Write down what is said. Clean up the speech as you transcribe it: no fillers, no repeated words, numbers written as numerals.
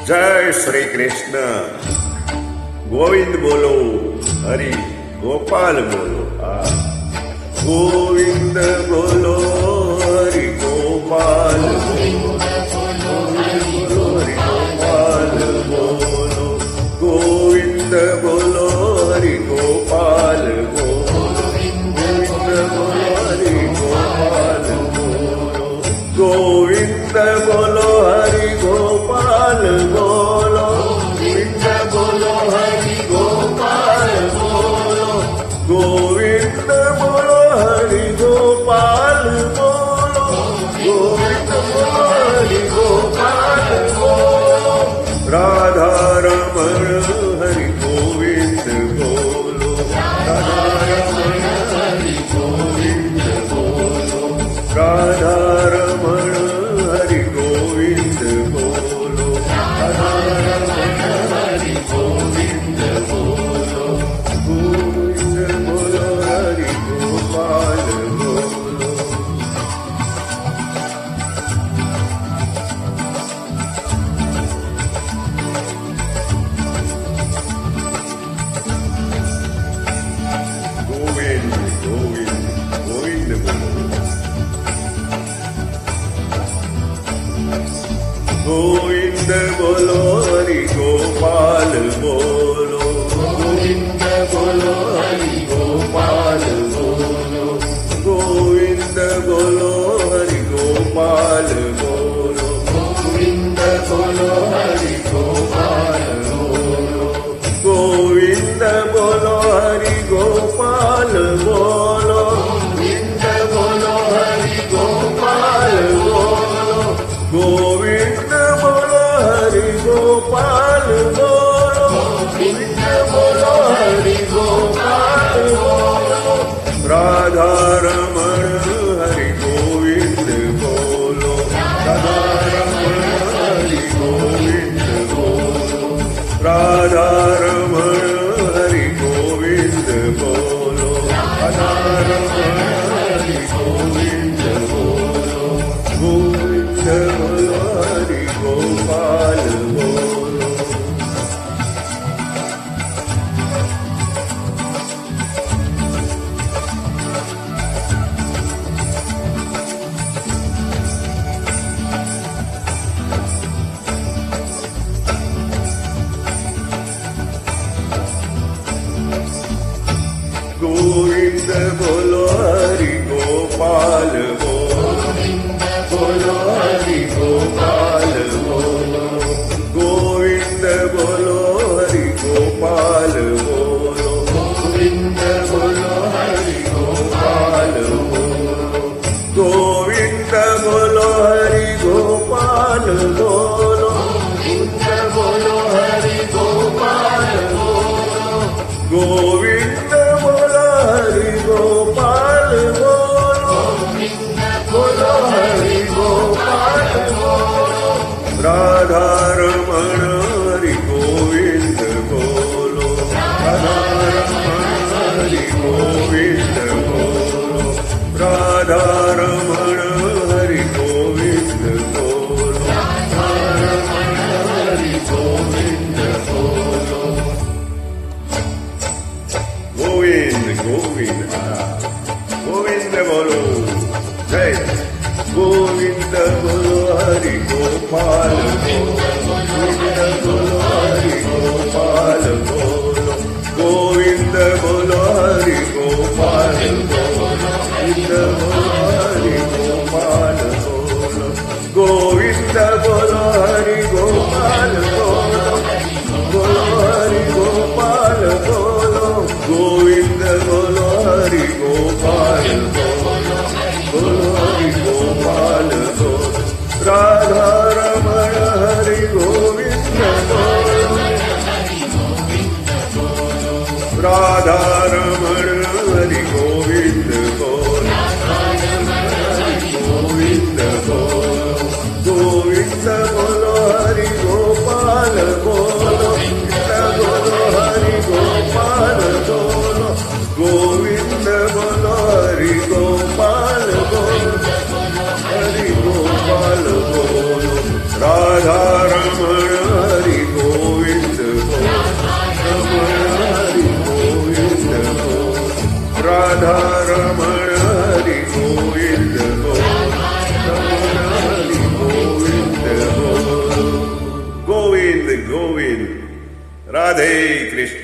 जय श्री कृष्ण। गोविंद बोलो, हरि गोपाल बोलो। गोविंद बोलो, हरि गोपाल बोलो। हरि गोपाल बोलो। गोविंद बोलो, हरि गोपाल बोलो। गोविंद बोलो, हरि गोपाल बोलो। गोविंद बोलो, हरि गोपाल बोलो। गोविंद बोलो, हरि गोपाल बोलो। गोविंद बोलो, हरि गोपाल बोलो। गोविंद बोलो, हरि गोपाल बोलो। राधा रमण हरि गोविंद बोलो। राधा रमण हरि गोविंद बोलो। राधा रमण हरि गोविंद बोलो। राधा रमण हरि गोविंद बोलो। गोविंद बोलो, हरि गोपाल बोलो। गोविंद गोविंद गोविंद बोलो। गोविंद बोलो, हरि गोपाल बोलो। गोविंद बोलो, हरि गोपाल बोलो। गोविंद बोलो, हरि गोपाल बोलो। गोविंद बोलो, हरि गोपाल बोलो। गोविंद बोलो, हरि गोपाल बोलो। गोविंद बोलो, हरि गोपाल बोलो। गोविंद बोलो, हरि गोपाल बोलो। गोविंद बोलो, हरि गोपाल बोलो। राधा रमण हरि गोविंद बोलो। राधा रमण हरि गोविंद बोलो। राधा रमण हरि गोविंद बोलो। राधा रमण हरि गोविंद बोलो। गोविंद बोलो, हरि गोपाल बोलो। गोविंद बोलो, हरि गोपाल बोलो। बोलो, हरि गोपाल बोलो। गोविंद बोलो, हरि गोपाल बोलो। गोविंद बोलो, हरि गोपाल बोलो। गोविंद बोलो, हरि गोपाल बोलो। गोविंद बोलो, हरि गोपाल बोलो। गोविंद बोलो, हरि गोपाल बोलो। बोलो, हरि गोपाल बोलो। राधा रमण हरि गोविंद बोलो। राधा रमण हरि गोविंद बोलो। राधा रमण हरि गोविंद बोलो। राधा रमण हरि गोविंद बोलो। गोविंद गोविंद गोविंद बोलो। जय गोविंद बोलो, हरि गोपाल बोलो। गोविंद बोलो, हरि गोपाल बोलो। गोविंद बोलो, हरि गोपाल बोलो। गोविंद बोलो, हरि गोपाल बोलो। गोविंद बोलो, हरि गोपाल बोलो। बोलो, हरि गोपाल बोलो। गोविंद बोलो, हरि गोपाल बोलो। बोलो, हरि गोपाल बोलो। राधा रमण हरि गोविंद बोलो। राधा रमण हरि गोविंद बोलो। गोविंद बोलो। गोविंद बोलो, हरि गोपाल बोलो। गोविंद बोलो, हरि गोपाल बोलो। गोविंद बोलो, हरि गोपाल बोलो। हरि गोपाल बोलो। राधा रमण हरि राधारमण हरि गोविंद बोल हरि गोविंद बोल गोविंद गोविंद राधे कृष्ण